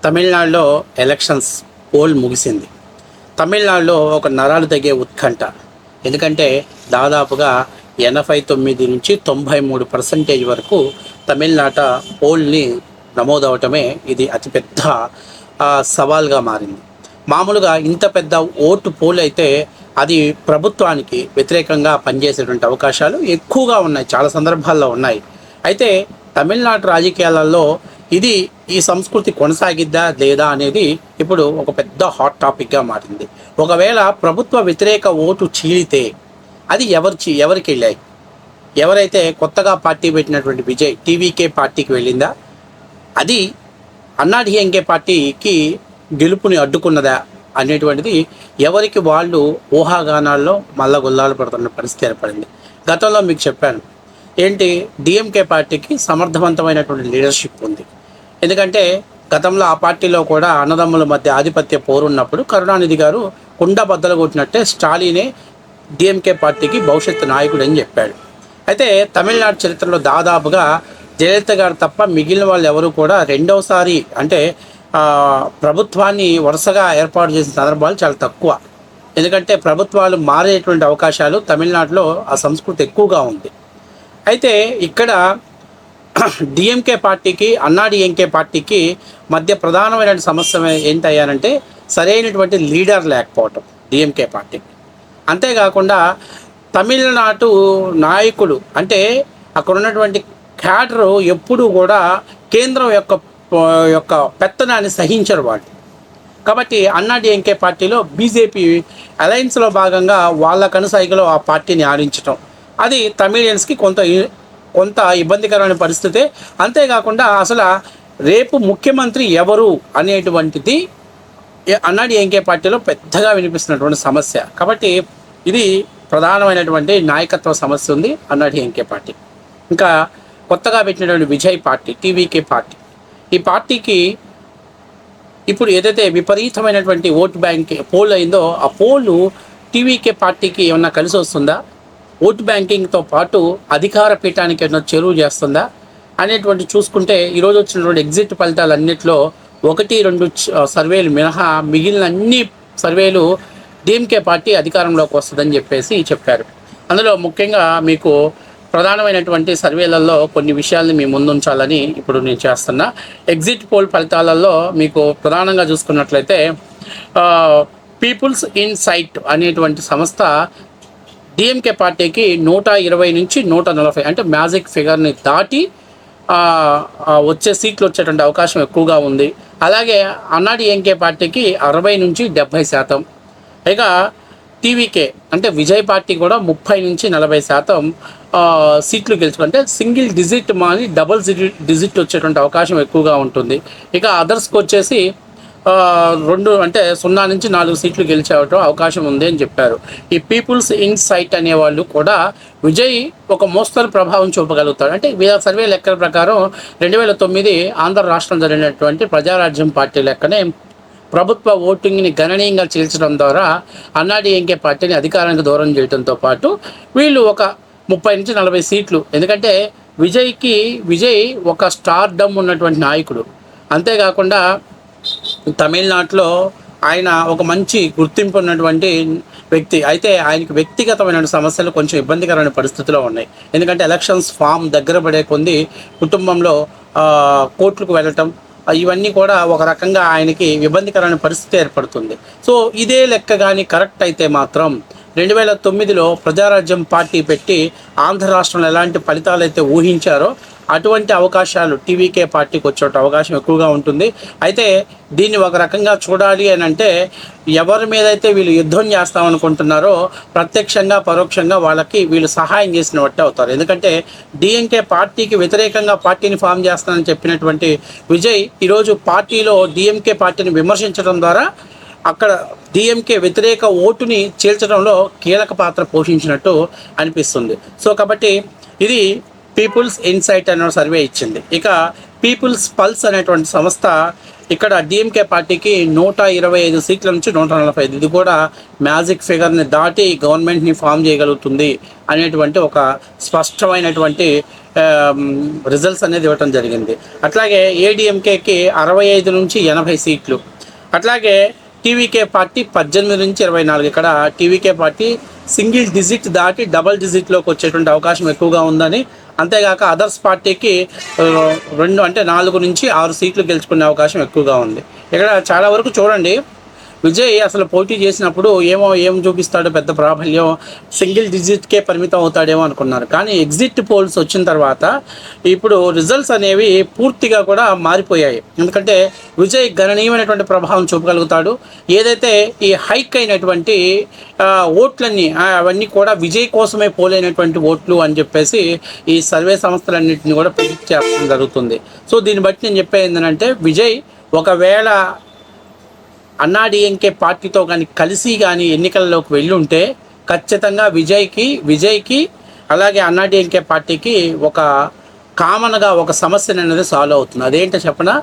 తమిళనాడులో elections pole ముగిసింది. తమిళనాడులో ఒక నరాలు తగ్గే ఉత్కంఠ. ఎందుకంటే దాదాపుగా 89 నుంచి 93% వరకు తమిళనాట పోల్ని నమోదవటమే ఇది అతిపెద్ద సవాల్గా మారింది. మామూలుగా ఇంత పెద్ద ఓటు పోల్ అయితే అది ప్రభుత్వానికి వ్యతిరేకంగా పనిచేసేటువంటి అవకాశాలు ఎక్కువగా ఉన్నాయి, చాలా సందర్భాల్లో ఉన్నాయి. అయితే తమిళనాడు రాజకీయాలలో ఈ సంస్కృతి కొనసాగిద్దా లేదా అనేది ఇప్పుడు ఒక పెద్ద హాట్ టాపిక్గా మారింది. ఒకవేళ ప్రభుత్వ వ్యతిరేక ఓటు చీలితే అది ఎవరికి వెళ్ళాయి? ఎవరైతే కొత్తగా పార్టీ పెట్టినటువంటి విజయ్ టీవీకే పార్టీకి వెళ్ళిందా? అది అన్నాడీఎంకే పార్టీకి గెలుపుని అడ్డుకున్నదా అనేటువంటిది ఎవరికి వాళ్ళు ఊహాగానాల్లో మల్లగొల్లాలు పడుతున్న పరిస్థితి ఏర్పడింది. గతంలో మీకు చెప్పాను ఏంటి, డిఎంకే పార్టీకి సమర్థవంతమైనటువంటి లీడర్షిప్ ఉంది. ఎందుకంటే గతంలో ఆ పార్టీలో కూడా అన్నదమ్ముల మధ్య ఆధిపత్య పోరున్నప్పుడు కరుణానిధి గారు కుండ బద్దలు కొట్టినట్టే స్టాలినే డిఎంకే పార్టీకి భవిష్యత్తు నాయకుడు అని చెప్పాడు. అయితే తమిళనాడు చరిత్రలో దాదాపుగా జయలలిత గారు తప్ప మిగిలిన వాళ్ళు ఎవరు కూడా రెండవసారి అంటే ప్రభుత్వాన్ని వరుసగా ఏర్పాటు చేసిన సందర్భాలు చాలా తక్కువ. ఎందుకంటే ప్రభుత్వాలు మారేటువంటి అవకాశాలు తమిళనాడులో ఆ సంస్కృతి ఎక్కువగా ఉంది. అయితే ఇక్కడ డిఎంకే పార్టీకి అన్నాడీఎంకే పార్టీకి మధ్య ప్రధానమైన సమస్య ఏంటయ్యానంటే సరైనటువంటి లీడర్ లేకపోవటం డిఎంకే పార్టీకి. అంతేకాకుండా తమిళనాడు నాయకులు అంటే అక్కడ ఉన్నటువంటి క్యాడరు ఎప్పుడూ కూడా కేంద్రం యొక్క పెత్తనాన్ని సహించరు వాళ్ళు. కాబట్టి అన్నాడీఎంకే పార్టీలో బీజేపీ అలయన్స్లో భాగంగా వాళ్ళ కనుసైగలో ఆ పార్టీని ఆడించటం అది తమిళియన్స్కి కొంత ఇబ్బందికరమైన పరిస్థితే. అంతేకాకుండా అసలు రేపు ముఖ్యమంత్రి ఎవరు అనేటువంటిది అన్నాడీఎంకే పార్టీలో పెద్దగా వినిపిస్తున్నటువంటి సమస్య. కాబట్టి ఇది ప్రధానమైనటువంటి నాయకత్వ సమస్య ఉంది అన్నాడీఎంకే పార్టీ. ఇంకా కొత్తగా పెట్టినటువంటి విజయ్ పార్టీ టీవీకే పార్టీ, ఈ పార్టీకి ఇప్పుడు ఏదైతే విపరీతమైనటువంటి ఓటు బ్యాంక్ పోల్ అయిందో ఆ పోలు టీవీకే పార్టీకి ఏమన్నా కలిసి వస్తుందా? ఓటు బ్యాంకింగ్తో పాటు అధికార పీఠానికి ఏమన్నా చెరువు చేస్తుందా అనేటువంటి చూసుకుంటే ఈరోజు వచ్చినటువంటి ఎగ్జిట్ ఫలితాలన్నింటిలో 1-2 సర్వేలు మినహా మిగిలిన అన్ని సర్వేలు డిఎంకే పార్టీ అధికారంలోకి వస్తుందని చెప్పారు. అందులో ముఖ్యంగా మీకు ప్రధానమైనటువంటి సర్వేలలో కొన్ని విషయాల్ని మీ ముందుంచాలని ఇప్పుడు నేను చేస్తున్నా. ఎగ్జిట్ పోల్ ఫలితాలలో మీకు ప్రధానంగా చూసుకున్నట్లయితే పీపుల్స్ ఇన్సైట్ అనేటువంటి సంస్థ డిఎంకే పార్టీకి 120 నుంచి 140 అంటే మ్యాజిక్ ఫిగర్ని దాటి వచ్చే సీట్లు వచ్చేటువంటి అవకాశం ఎక్కువగా ఉంది. అలాగే అన్నాడీఎంకే పార్టీకి 60 నుంచి 70%. ఇక టీవీకే అంటే విజయ్ పార్టీ కూడా 30 నుంచి 40% సీట్లు గెలుచుకుంటే సింగిల్ డిజిట్ మాని డబుల్ డిజిట్ వచ్చేటువంటి అవకాశం ఎక్కువగా ఉంటుంది. ఇక అదర్స్కి వచ్చేసి 2 అంటే 0 నుంచి 4 సీట్లు గెలిచేవటం అవకాశం ఉంది అని చెప్పారు. ఈ పీపుల్స్ ఇన్సైట్ అనేవాళ్ళు కూడా విజయ్ ఒక మోస్తరు ప్రభావం చూపగలుగుతాడు. అంటే వీళ్ళ సర్వే లెక్కల ప్రకారం 2009 ఆంధ్ర రాష్ట్రం జరిగినటువంటి ప్రజారాజ్యం పార్టీ లెక్కనే ప్రభుత్వ ఓటింగ్ని గణనీయంగా చీల్చడం ద్వారా అన్నాడీఎంకే పార్టీని అధికారానికి దూరం చేయడంతో పాటు వీళ్ళు ఒక 30 నుంచి 40 సీట్లు. ఎందుకంటే విజయ్ ఒక స్టార్డమ్ ఉన్నటువంటి నాయకుడు. అంతేకాకుండా తమిళనాడులో ఆయన ఒక మంచి గుర్తింపు ఉన్నటువంటి వ్యక్తి. అయితే ఆయనకి వ్యక్తిగతమైన సమస్యలు కొంచెం ఇబ్బందికరమైన పరిస్థితిలో ఉన్నాయి. ఎందుకంటే ఎలక్షన్స్ ఫామ్ దగ్గర పడే కొంది కుటుంబంలో కోర్టులకు వెళ్ళటం ఇవన్నీ కూడా ఒక రకంగా ఆయనకి ఇబ్బందికరమైన పరిస్థితి ఏర్పడుతుంది. సో ఇదే లెక్క కానీ కరెక్ట్ అయితే మాత్రం 2009లో ప్రజారాజ్యం పార్టీ పెట్టి ఆంధ్ర రాష్ట్రంలో ఎలాంటి ఫలితాలు అయితే ఊహించారో అటువంటి అవకాశాలు టీవీకే పార్టీకి వచ్చే అవకాశం ఎక్కువగా ఉంటుంది. అయితే దీన్ని ఒక రకంగా చూడాలి అని అంటే ఎవరి మీదైతే వీళ్ళు యుద్ధం చేస్తామనుకుంటున్నారో ప్రత్యక్షంగా పరోక్షంగా వాళ్ళకి వీళ్ళు సహాయం చేసిన బట్టే అవుతారు. ఎందుకంటే డిఎంకే పార్టీకి వ్యతిరేకంగా పార్టీని ఫామ్ చేస్తానని చెప్పినటువంటి విజయ్ ఈరోజు పార్టీలో డిఎంకే పార్టీని విమర్శించడం ద్వారా అక్కడ డిఎంకే వ్యతిరేక ఓటుని చీల్చడంలో కీలక పాత్ర పోషించినట్టు అనిపిస్తుంది. సో కాబట్టి ఇది పీపుల్స్ ఇన్సైట్ అనే సర్వే ఇచ్చింది. ఇక పీపుల్స్ పల్స్ అనేటువంటి సంస్థ ఇక్కడ డిఎంకే పార్టీకి 125 సీట్ల నుంచి 145, ఇది కూడా మ్యాజిక్ ఫిగర్ని దాటి గవర్నమెంట్ని ఫామ్ చేయగలుగుతుంది అనేటువంటి ఒక స్పష్టమైనటువంటి రిజల్ట్స్ అనేది ఇవ్వటం జరిగింది. అట్లాగే ఏడీఎంకేకి 65 నుంచి 80 సీట్లు, అట్లాగే టీవీకే పార్టీ 18 నుంచి 24. ఇక్కడ టీవీకే పార్టీ సింగిల్ డిజిట్ దాటి డబల్ డిజిట్లోకి వచ్చేటువంటి అవకాశం ఎక్కువగా ఉందని, అంతేగాక అదర్స్ పార్టీకి 4 నుంచి 6 సీట్లు గెలుచుకునే అవకాశం ఎక్కువగా ఉంది. ఇక్కడ చాలా వరకు చూడండి, విజయ్ అసలు పోటీ చేసినప్పుడు ఏం చూపిస్తాడో పెద్ద ప్రాబల్యం, సింగిల్ డిజిట్కే పరిమితం అవుతాడేమో అనుకున్నారు. కానీ ఎగ్జిట్ పోల్స్ వచ్చిన తర్వాత ఇప్పుడు రిజల్ట్స్ అనేవి పూర్తిగా కూడా మారిపోయాయి. ఎందుకంటే విజయ్ గణనీయమైనటువంటి ప్రభావం చూపగలుగుతాడు. ఏదైతే ఈ హైక్ అయినటువంటి ఓట్లన్నీ అవన్నీ కూడా విజయ్ కోసమే పోలైనటువంటి ఓట్లు అని చెప్పేసి ఈ సర్వే సంస్థలన్నింటినీ కూడా ప్రిడిక్ట్ చేయడం జరుగుతుంది. సో దీన్ని బట్టి నేను చెప్పేది ఏంటంటే, విజయ్ ఒకవేళ అన్నాడీఎంకే పార్టీతో కానీ కలిసి కానీ ఎన్నికల్లోకి వెళ్ళుంటే ఖచ్చితంగా విజయ్కి అలాగే అన్నాడీఎంకే పార్టీకి ఒక కామన్గా ఒక సమస్య అనేది సాల్వ్ అవుతుంది. అదేంటో చెప్పనా?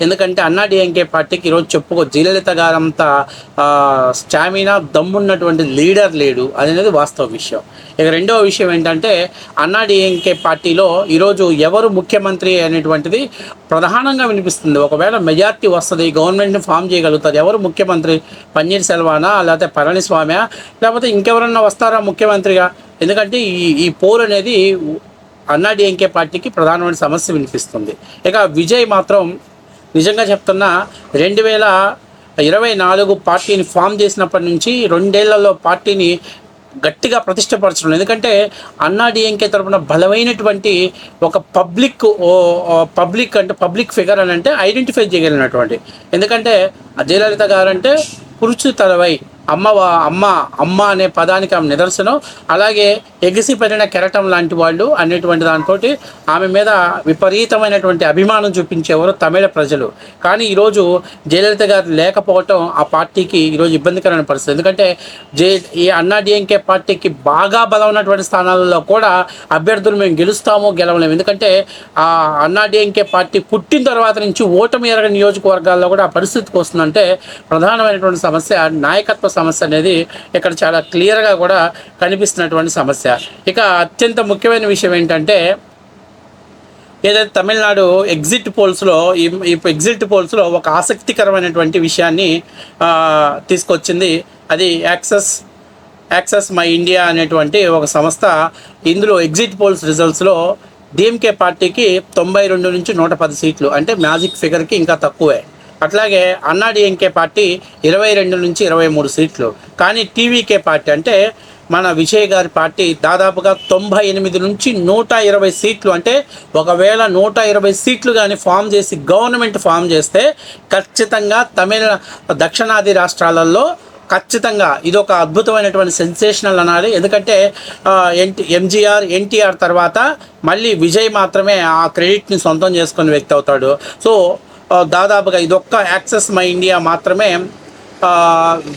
ఎందుకంటే అన్నాడీఎంకే పార్టీకి ఈరోజు జయలలిత గారంత స్టామినా దమ్మున్నటువంటి లీడర్ లేడు అనేది వాస్తవ విషయం. ఇక రెండవ విషయం ఏంటంటే, అన్నాడీఎంకే పార్టీలో ఈరోజు ఎవరు ముఖ్యమంత్రి అనేటువంటిది ప్రధానంగా వినిపిస్తుంది. ఒకవేళ మెజార్టీ వస్తుంది, గవర్నమెంట్ని ఫామ్ చేయగలుగుతారు, ఎవరు ముఖ్యమంత్రి? పన్నీర్ సెల్వానా, లేకపోతే పళనిస్వామి, లేకపోతే ఇంకెవరన్నా వస్తారా ముఖ్యమంత్రిగా? ఎందుకంటే ఈ పోల్ అనేది అన్నాడీఎంకే పార్టీకి ప్రధానమైన సమస్య వినిపిస్తుంది. ఇక విజయ్ మాత్రం నిజంగా చెప్తున్నా, 2024 పార్టీని ఫామ్ చేసినప్పటి నుంచి 2 ఏళ్లలో పార్టీని గట్టిగా ప్రతిష్టపరచడం. ఎందుకంటే అన్నాడీఎంకే తరపున బలమైనటువంటి ఒక పబ్లిక్ ఫిగర్ అని అంటే ఐడెంటిఫై చేయగలిగినటువంటి. ఎందుకంటే జయలలిత గారంటే పురుషు తలవై అమ్మ అనే పదానికి ఆమె నిదర్శనం. అలాగే ఎగిసిపడిన కెరటం లాంటి వాళ్ళు అనేటువంటి దాంతో ఆమె మీద విపరీతమైనటువంటి అభిమానం చూపించేవారు తమిళ ప్రజలు. కానీ ఈరోజు జయలలిత గారు లేకపోవటం ఆ పార్టీకి ఈరోజు ఇబ్బందికరమైన పరిస్థితి. ఎందుకంటే ఈ అన్నాడీఎంకే పార్టీకి బాగా బలం ఉన్నటువంటి స్థానాలలో కూడా అభ్యర్థులు మేము గెలవలేము. ఎందుకంటే ఆ అన్నాడీఎంకే పార్టీ పుట్టిన తర్వాత నుంచి ఓటమి ఎరగని నియోజకవర్గాల్లో కూడా ఆ పరిస్థితికి వస్తుందంటే ప్రధానమైనటువంటి సమస్య నాయకత్వ సమస్య అనేది ఇక్కడ చాలా క్లియర్గా కూడా కనిపిస్తున్నటువంటి సమస్య. ఇక అత్యంత ముఖ్యమైన విషయం ఏంటంటే, ఏదైతే తమిళనాడు ఎగ్జిట్ పోల్స్లో ఒక ఆసక్తికరమైనటువంటి విషయాన్ని తీసుకొచ్చింది. అది యాక్సెస్ మై ఇండియా అనేటువంటి ఒక సంస్థ. ఇందులో ఎగ్జిట్ పోల్స్ రిజల్ట్స్లో డిఎంకే పార్టీకి 92 నుంచి 110 సీట్లు, అంటే మ్యాజిక్ ఫిగర్కి ఇంకా తక్కువే. అట్లాగే అన్నాడీఎంకే పార్టీ 22 నుంచి 23 సీట్లు. కానీ టీవీకే పార్టీ అంటే మన విజయ్ గారి పార్టీ దాదాపుగా 98 నుంచి 120 సీట్లు. అంటే ఒకవేళ 120 సీట్లు కానీ గవర్నమెంట్ ఫామ్ చేస్తే ఖచ్చితంగా దక్షిణాది రాష్ట్రాలలో ఖచ్చితంగా ఇదొక అద్భుతమైనటువంటి సెన్సేషనల్ అనాలి. ఎందుకంటే ఎన్టీఆర్ తర్వాత మళ్ళీ విజయ్ మాత్రమే ఆ క్రెడిట్ని సొంతం చేసుకునే వ్యక్తి అవుతాడు. సో దాదాపుగా ఇదొక్క యాక్సెస్ మై ఇండియా మాత్రమే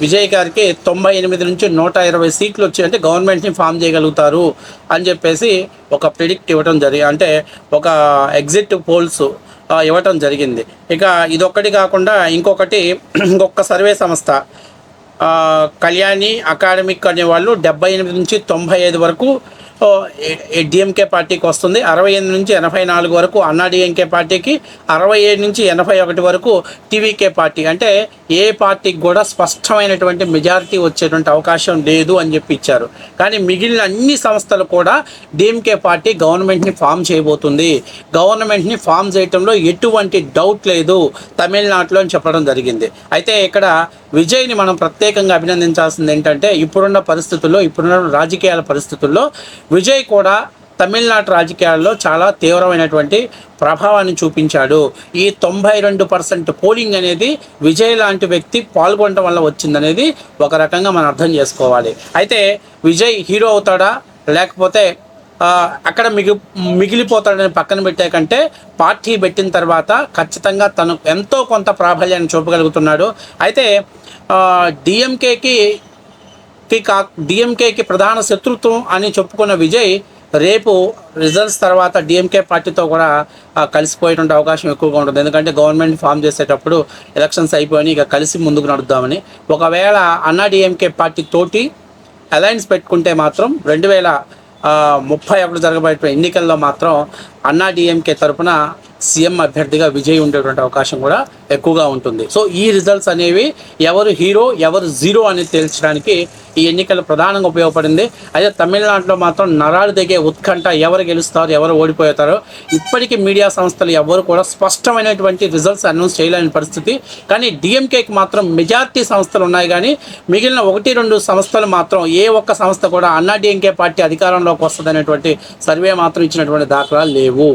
విజయ్ గారికి 98 నుంచి 120 సీట్లు వచ్చి అంటే గవర్నమెంట్ని ఫామ్ చేయగలుగుతారు అని చెప్పేసి ఒక ప్రిడిక్ట్ ఇవ్వటం అంటే ఒక ఎగ్జిట్ పోల్స్ ఇవ్వటం జరిగింది. ఇక ఇదొక్కటి కాకుండా ఇంకొక సర్వే సంస్థ కళ్యాణి అకాడమిక్ అనే వాళ్ళు 78 నుంచి 95 వరకు డిఎంకే పార్టీకి వస్తుంది. 68 నుంచి 84 వరకు అన్నాడీఎంకే పార్టీకి, 67 నుంచి 81 వరకు టీవీకే పార్టీ. అంటే ఏ పార్టీకి కూడా స్పష్టమైనటువంటి మెజారిటీ వచ్చేటువంటి అవకాశం లేదు అని చెప్పి ఇచ్చారు. కానీ మిగిలిన అన్ని సంస్థలు కూడా డిఎంకే పార్టీ గవర్నమెంట్ని ఫామ్ చేయబోతుంది, గవర్నమెంట్ని ఫామ్ చేయడంలో ఎటువంటి డౌట్ లేదు తమిళనాడులో అని చెప్పడం జరిగింది. అయితే ఇక్కడ విజయ్ని మనం ప్రత్యేకంగా అభినందించాల్సింది ఏంటంటే, ఇప్పుడున్న రాజకీయాల పరిస్థితుల్లో విజయ్ కూడా తమిళనాడు రాజకీయాల్లో చాలా తీవ్రమైనటువంటి ప్రభావాన్ని చూపించాడు. ఈ 92% పోలింగ్ అనేది విజయ్ లాంటి వ్యక్తి పాల్గొనడం వల్ల వచ్చిందనేది ఒక రకంగా మనం అర్థం చేసుకోవాలి. అయితే విజయ్ హీరో అవుతాడా లేకపోతే అక్కడ మిగిలిపోతాడని పక్కన పెట్టే కంటే పార్టీ పెట్టిన తర్వాత ఖచ్చితంగా తను ఎంతో కొంత ప్రాబల్యాన్ని చూపగలుగుతున్నాడు. అయితే డిఎంకేకి ప్రధాన శత్రుత్వం అని చెప్పుకున్న విజయ్ రేపు రిజల్ట్స్ తర్వాత డిఎంకే పార్టీతో కూడా కలిసిపోయేటువంటి అవకాశం ఎక్కువగా ఉంటుంది. ఎందుకంటే గవర్నమెంట్ ఫామ్ చేసేటప్పుడు ఎలక్షన్స్ అయిపోయి ఇక కలిసి ముందుకు నడుద్దామని. ఒకవేళ అన్నా డిఎంకే పార్టీ తోటి అలయన్స్ పెట్టుకుంటే మాత్రం 31 జరగబోయే ఎన్నికల్లో మాత్రం అన్నా డిఎంకే తరపున సీఎం అభ్యర్థిగా విజయ్ ఉండేటువంటి అవకాశం కూడా ఎక్కువగా ఉంటుంది. సో ఈ రిజల్ట్స్ అనేవి ఎవరు హీరో ఎవరు జీరో అనేది తేల్చడానికి ఈ ఎన్నికలు ప్రధానంగా ఉపయోగపడింది. అయితే తమిళనాడులో మాత్రం నరాలు తెగే ఉత్కంఠ, ఎవరు గెలుస్తారు ఎవరు ఓడిపోతారో ఇప్పటికీ మీడియా సంస్థలు ఎవరు కూడా స్పష్టమైనటువంటి రిజల్ట్స్ అనౌన్స్ చేయలేని పరిస్థితి. కానీ డిఎంకేకి మాత్రం మెజారిటీ సంస్థలు ఉన్నాయి, కానీ మిగిలిన 1-2 సంస్థలు మాత్రం ఏ ఒక్క సంస్థ కూడా అన్నా డిఎంకే పార్టీ అధికారంలోకి వస్తుంది అనేటువంటి సర్వే మాత్రం ఇచ్చినటువంటి దాఖలాలు లేవు.